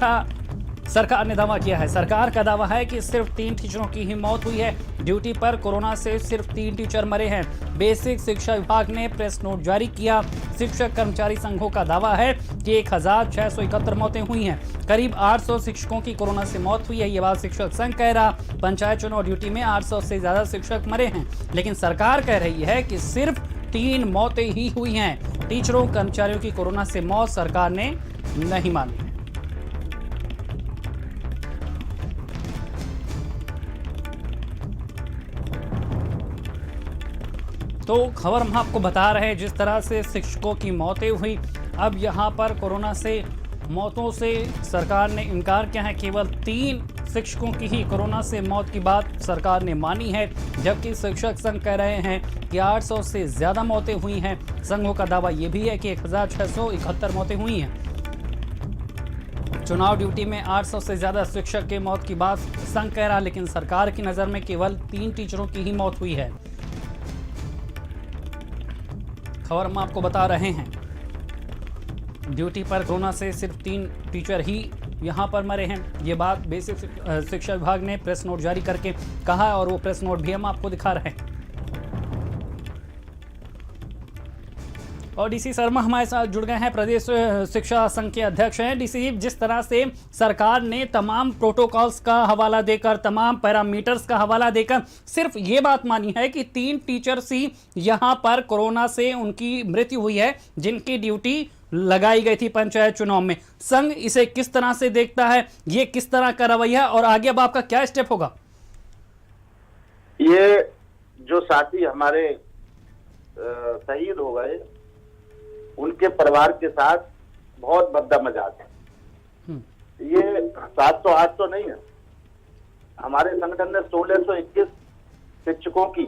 ऐसा सरकार ने दावा किया है। सरकार का दावा है कि सिर्फ 3 टीचरों की ही मौत हुई है। ड्यूटी पर कोरोना से सिर्फ 3 टीचर मरे हैं। बेसिक शिक्षा विभाग ने प्रेस नोट जारी किया। शिक्षक कर्मचारी संघों का दावा है कि 1671 मौतें हुई हैं। करीब 800 शिक्षकों की कोरोना से मौत हुई है। ये बात शिक्षक संघ कह रहा। पंचायत चुनाव ड्यूटी में 800 से ज्यादा शिक्षक मरे हैं, लेकिन सरकार कह रही है कि सिर्फ 3 मौतें ही हुई हैं। टीचरों कर्मचारियों की कोरोना से मौत सरकार ने नहीं मानी है। तो खबर हम आपको बता रहे हैं, जिस तरह से शिक्षकों की मौतें हुई, अब यहां पर कोरोना से मौतों से सरकार ने इनकार किया है। केवल 3 शिक्षकों की ही कोरोना से मौत की बात सरकार ने मानी है, जबकि शिक्षक संघ कह रहे हैं कि 800 से ज़्यादा मौतें हुई हैं। संघों का दावा यह भी है कि 1671 मौतें हुई हैं। चुनाव ड्यूटी में 800 से ज़्यादा शिक्षक के मौत की बात संघ कह रहा, लेकिन सरकार की नज़र में केवल 3 टीचरों की ही मौत हुई है। खबर हम आपको बता रहे हैं, ड्यूटी पर कोरोना से सिर्फ 3 टीचर ही यहां पर मरे हैं। ये बात बेसिक शिक्षा विभाग ने प्रेस नोट जारी करके कहा, और वो प्रेस नोट भी हम आपको दिखा रहे हैं। और डीसी शर्मा हमारे साथ जुड़ गए हैं, प्रदेश शिक्षा संघ के अध्यक्ष हैं। डीसी, जिस तरह से सरकार ने तमाम प्रोटोकॉल्स का हवाला देकर, तमाम पैरामीटर्स का हवाला देकर सिर्फ ये बात मानी है कि 3 टीचर्स ही यहां पर कोरोना से उनकी मृत्यु हुई है, जिनकी ड्यूटी लगाई गई थी पंचायत चुनाव में। संघ इसे किस तरह से देखता है, ये किस तरह का रवैया, और आगे अब आपका क्या स्टेप होगा? ये जो साथी हमारे शहीद हो गए, उनके परिवार के साथ बहुत भद्दा मजाक है। ये 700-800 नहीं है। हमारे संगठन ने 1621 शिक्षकों की,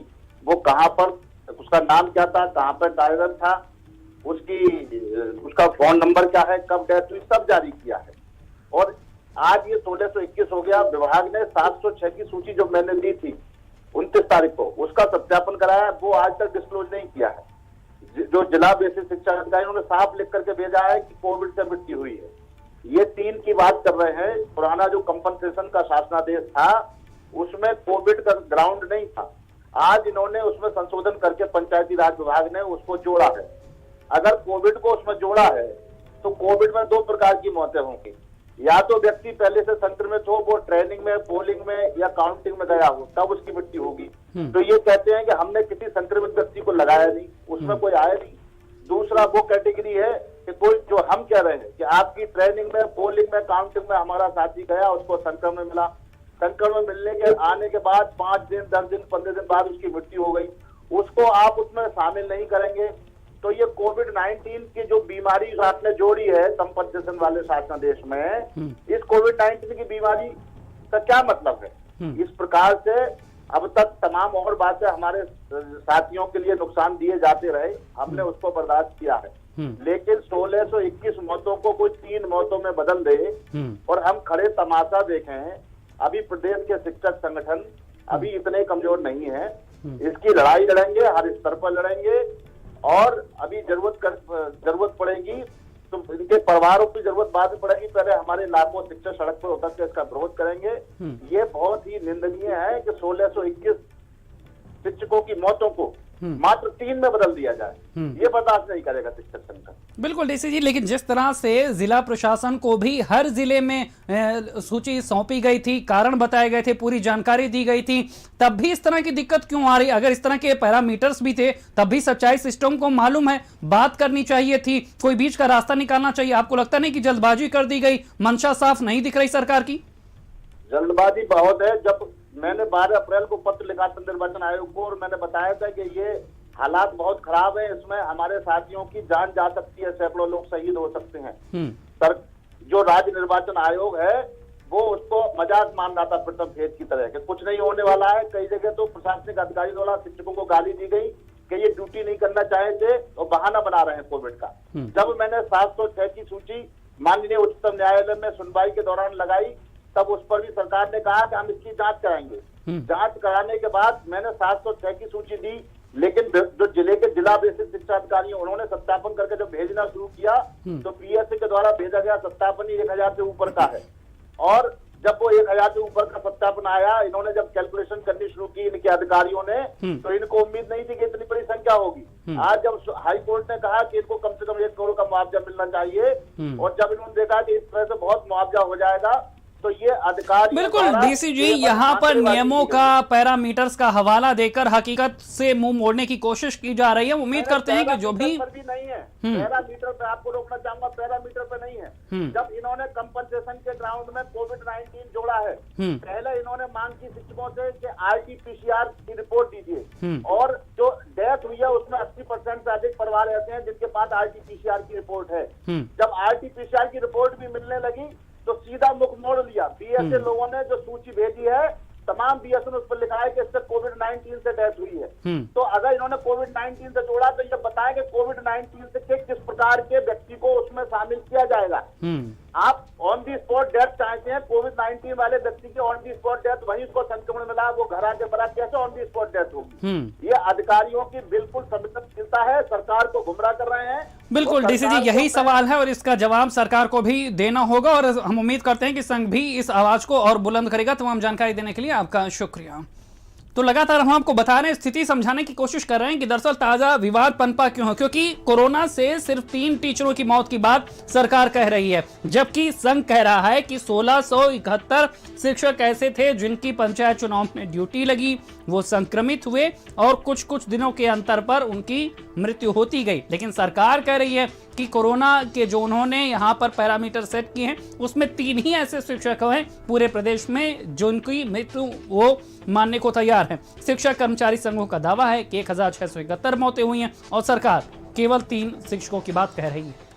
वो कहां पर, उसका नाम क्या था, कहां पर कार्यरत था, उसका फोन नंबर क्या है, कब डेथ हुई, सब जारी किया है। और आज ये 1621 हो गया। विभाग ने 706 की सूची जो मैंने दी थी 29 तारीख को, उसका सत्यापन कराया, वो आज तक डिस्क्लोज नहीं किया है। जो जिला बेसिक शिक्षा अधिकारी, उन्होंने साफ लिख करके भेजा है कि कोविड से मृत्यु हुई है। ये 3 की बात कर रहे हैं। पुराना जो कंपनसेशन का शासनादेश था, उसमें कोविड का ग्राउंड नहीं था। आज इन्होंने उसमें संशोधन करके पंचायती राज विभाग ने उसको जोड़ा है। अगर कोविड को उसमें जोड़ा है तो कोविड में 2 प्रकार की मौतें होंगी। या तो व्यक्ति पहले से संक्रमित हो, वो ट्रेनिंग में, पोलिंग में या काउंटिंग में गया हो, तब उसकी मृत्यु होगी। तो ये कहते हैं कि हमने किसी संक्रमित व्यक्ति को लगाया नहीं, उसमें कोई आया नहीं। दूसरा वो कैटेगरी है कि कोई, जो हम कह रहे हैं कि आपकी ट्रेनिंग में, पोलिंग में, काउंटिंग में हमारा साथी गया, उसको संक्रमण मिला, संक्रमण मिलने के आने के बाद 5 दिन, 10 दिन, 15 दिन बाद उसकी मृत्यु हो गई, उसको आप उसमें शामिल नहीं करेंगे। तो ये कोविड-19 की जो बीमारी आपने जोड़ी है कंपनसेशन वाले शासनादेश में, इस कोविड-19 की बीमारी का क्या मतलब है? इस प्रकार से अब तक तमाम और बातें हमारे साथियों के लिए नुकसान दिए जाते रहे, हमने उसको बर्दाश्त किया है। लेकिन 1621 मौतों को कोई 3 मौतों में बदल दे और हम खड़े तमाशा देखें। अभी प्रदेश के शिक्षक संगठन अभी इतने कमजोर नहीं है। इसकी लड़ाई लड़ेंगे, हर स्तर पर लड़ेंगे, और अभी जरूरत पड़ेगी तो इनके परिवारों की जरूरत बाद में पड़ेगी। पहले हमारे लाखों शिक्षक सड़क पर उतर के इसका विरोध करेंगे। ये बहुत ही निंदनीय है कि 1621 शिक्षकों की मौतों को मात्र 3 में बदल दिया जाए। ये बर्दाश्त नहीं करेगा शिक्षक संगठन। बिल्कुल डीसी जी, लेकिन जिस तरह से जिला प्रशासन को भी हर जिले में सूची सौंपी गई थी, कारण बताए गए थे, पूरी जानकारी दी गई थी, तब भी इस तरह की दिक्कत क्यों आ रही? अगर इस तरह के पैरामीटर्स भी थे, तब भी सच्चाई सिस्टम को मालूम है, बात करनी चाहिए थी, कोई बीच का रास्ता निकालना चाहिए। आपको लगता नहीं कि जल्दबाजी कर दी गई, मंशा साफ नहीं दिख रही सरकार की? जल्दबाजी बहुत है। जब मैंने 12 अप्रैल को पत्र लिखा था निर्वाचन आयोग को, और मैंने बताया था कि ये हालात बहुत खराब है, इसमें हमारे साथियों की जान जा सकती है, सैकड़ों लोग शहीद हो सकते हैं। सर, जो राज्य निर्वाचन आयोग है वो उसको मजाक मान रहा था प्रथम फेज की तरह, कि कुछ नहीं होने वाला है। कई जगह तो प्रशासनिक अधिकारी द्वारा शिक्षकों को गाली दी गई कि ये ड्यूटी नहीं करना चाहे थे और बहाना बना रहे हैं कोविड का। जब मैंने 706 की सूची माननीय उच्चतम न्यायालय में सुनवाई के दौरान लगाई, तब उस पर भी सरकार ने कहा कि हम इसकी जांच कराएंगे। जांच कराने के बाद मैंने 706 की सूची दी, लेकिन जो जिले के जिला बेसिक शिक्षा अधिकारी हैं, उन्होंने सत्यापन करके जब भेजना शुरू किया तो पीएससी के द्वारा भेजा गया सत्यापन ही 1000 से ऊपर का है। और जब वो 1000 से ऊपर का सत्यापन आया, इन्होंने जब कैलकुलेशन करनी शुरू की इनके अधिकारियों ने, तो इनको उम्मीद नहीं थी कि इतनी बड़ी संख्या होगी। आज जब हाई कोर्ट ने कहा कि इनको कम से कम 1 करोड़ का मुआवजा मिलना चाहिए, और जब इन्होंने देखा कि इस तरह से बहुत मुआवजा हो जाएगा, तो ये अधिकारी बिल्कुल डीसी जी, यहाँ पर नियमों का, पैरामीटर्स का हवाला देकर हकीकत से मुंह मोड़ने की कोशिश की जा रही है। उम्मीद करते हैं कि जो भी नहीं है, पैरामीटर पे आपको रोकना चाहूंगा, पैरामीटर पे नहीं है। जब इन्होंने कंपनसेशन के ग्राउंड में कोविड-19 जोड़ा है, पहले इन्होंने मांग की शिक्षकों से कि RT-PCR की रिपोर्ट दीजिए, और जो डेथ हुई है उसमें 80% से अधिक परिवार ऐसे हैं जिनके पास RT-PCR की रिपोर्ट है। जब RT-PCR की रिपोर्ट भी मिलने लगी तो सीधा मुख मोड़ लिया। बीएसए लोगों ने जो सूची भेजी है, तमाम बीएसए ने उस पर लिखा है कि इससे कोविड-19 से डेथ हुई है। तो अगर इन्होंने कोविड-19 से जोड़ा तो ये बताएं कि कोविड-19 से किस प्रकार के व्यक्ति को उसमें शामिल किया जाएगा। आप ऑन दी स्पॉट डेथ चाहते हैं, कोविड-19 वाले व्यक्ति की ऑन दी स्पॉट डेथ, वहीं उसको संक्रमण मिला, वो घर आके मरा, कैसे ऑन दी स्पॉट डेथ होगी? ये अधिकारियों की बिल्कुल संवेदनशीलता है, सरकार को गुमराह कर रहे हैं। बिल्कुल डीसी जी, यही सवाल है और इसका जवाब सरकार को भी देना होगा, और हम उम्मीद करते हैं कि संघ भी इस आवाज को और बुलंद करेगा। तमाम जानकारी देने के लिए आपका शुक्रिया। तो लगातार हम आपको बता रहे हैं, स्थिति समझाने की कोशिश कर ररहे हैं कि दरअसल ताजा विवाद पनपा क्यों है, क्योंकि कोरोना से सिर्फ 3 टीचरों की मौत की बात सरकार कह रही है, जबकि संघ कह रहा है कि 1671 शिक्षक ऐसे थे जिनकी पंचायत चुनाव में ड्यूटी लगी, वो संक्रमित हुए और कुछ दिनों के अंतर पर उनकी मृत्यु होती गई। लेकिन सरकार कह रही है कि कोरोना के जो उन्होंने यहाँ पर पैरामीटर सेट किए हैं, उसमें 3 ही ऐसे शिक्षक हैं पूरे प्रदेश में जिनकी मृत्यु वो मानने को तैयार है। शिक्षक कर्मचारी संघों का दावा है कि 1671 मौतें हुई हैं और सरकार केवल 3 शिक्षकों की बात कह रही है।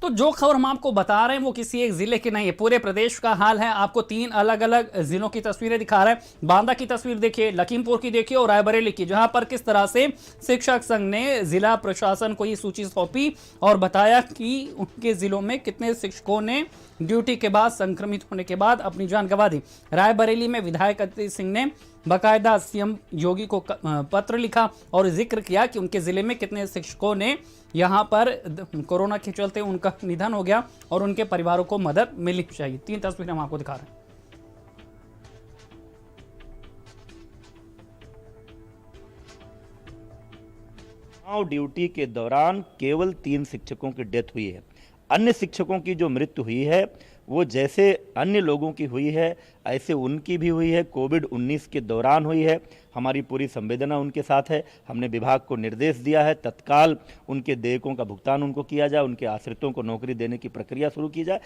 तो जो खबर हम आपको बता रहे हैं वो किसी एक जिले की नहीं है, पूरे प्रदेश का हाल है। आपको 3 अलग अलग जिलों की तस्वीरें दिखा रहे हैं। बांदा की तस्वीर देखिए, लखीमपुर की देखिए और रायबरेली की, जहां पर किस तरह से शिक्षक संघ ने जिला प्रशासन को ये सूची सौंपी और बताया कि उनके जिलों में कितने शिक्षकों ने ड्यूटी के बाद संक्रमित होने के बाद अपनी जान गंवा दी। रायबरेली में विधायक अतिथि सिंह ने बाकायदा सीएम योगी को पत्र लिखा और जिक्र किया कि उनके जिले में कितने शिक्षकों ने यहाँ पर कोरोना के चलते उनका निधन हो गया और उनके परिवारों को मदद मिलनी चाहिए। 3 तस्वीरें हम आपको दिखा रहे हैं। ड्यूटी के दौरान केवल 3 शिक्षकों की डेथ हुई है। अन्य शिक्षकों की जो मृत्यु हुई है वो जैसे अन्य लोगों की हुई है ऐसे उनकी भी हुई है, कोविड-19 के दौरान हुई है। हमारी पूरी संवेदना उनके साथ है। हमने विभाग को निर्देश दिया है तत्काल उनके देयकों का भुगतान उनको किया जाए, उनके आश्रितों को नौकरी देने की प्रक्रिया शुरू की जाए।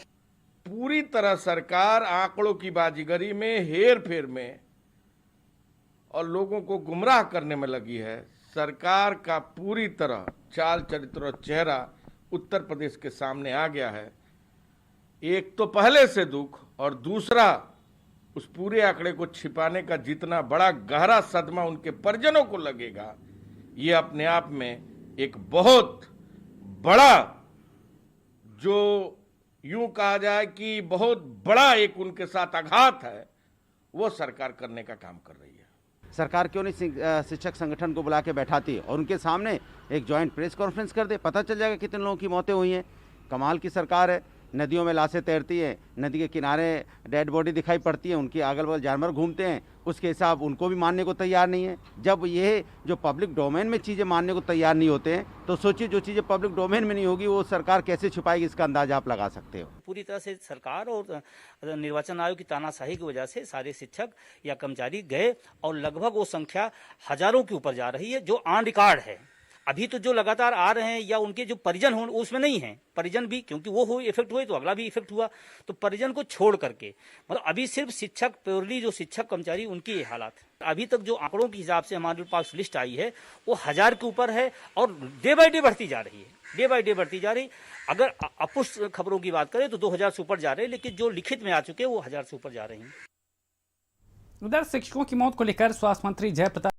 पूरी तरह सरकार आंकड़ों की बाजीगरी में, हेर फेर में और लोगों को गुमराह करने में लगी है। सरकार का पूरी तरह चाल चरित्र और चेहरा उत्तर प्रदेश के सामने आ गया है। एक तो पहले से दुख और दूसरा उस पूरे आंकड़े को छिपाने का जितना बड़ा गहरा सदमा उनके परिजनों को लगेगा, ये अपने आप में एक बहुत बड़ा, जो यूं कहा जाए कि बहुत बड़ा एक उनके साथ आघात है, वो सरकार करने का काम कर रही है। सरकार क्यों नहीं शिक्षक संगठन को बुला के बैठाती और उनके सामने एक जॉइंट प्रेस कॉन्फ्रेंस कर दे, पता चल जाएगा कितने लोगों की मौतें हुई हैं। कमाल की सरकार है। नदियों में लाशें तैरती हैं, नदी के किनारे डेड बॉडी दिखाई पड़ती है, उनकी अगल बगल जानवर घूमते हैं, उसके हिसाब उनको भी मानने को तैयार नहीं है। जब ये जो पब्लिक डोमेन में चीज़ें मानने को तैयार नहीं होते हैं तो सोचिए जो चीज़ें पब्लिक डोमेन में नहीं होगी वो सरकार कैसे छुपाएगी, इसका अंदाजा आप लगा सकते हो। पूरी तरह से सरकार और निर्वाचन आयोग की तानाशाही की वजह से सारे शिक्षक या कर्मचारी गए और लगभग वो संख्या हजारों के ऊपर जा रही है, जो ऑन रिकॉर्ड है। अभी तो जो लगातार आ रहे हैं या उनके जो परिजन हो उसमें नहीं है, परिजन भी क्योंकि वो हो इफेक्ट हुए तो अगला भी इफेक्ट हुआ, तो परिजन को छोड़ करके मतलब अभी सिर्फ शिक्षक प्योरली जो शिक्षक कर्मचारी उनकी ये हालात है। अभी तक जो आंकड़ों के हिसाब से हमारे पास लिस्ट आई है वो 1000 के ऊपर है और डे बाय डे बढ़ती जा रही है, डे बाय डे बढ़ती जा रही। अगर अपुष्ट खबरों की बात करें तो 2000 से ऊपर जा रहे हैं, लेकिन जो लिखित में आ चुके हैं वो 1000 से ऊपर जा रहे हैं। उधर शिक्षकों की मौत को लेकर स्वास्थ्य मंत्री जयप्रताप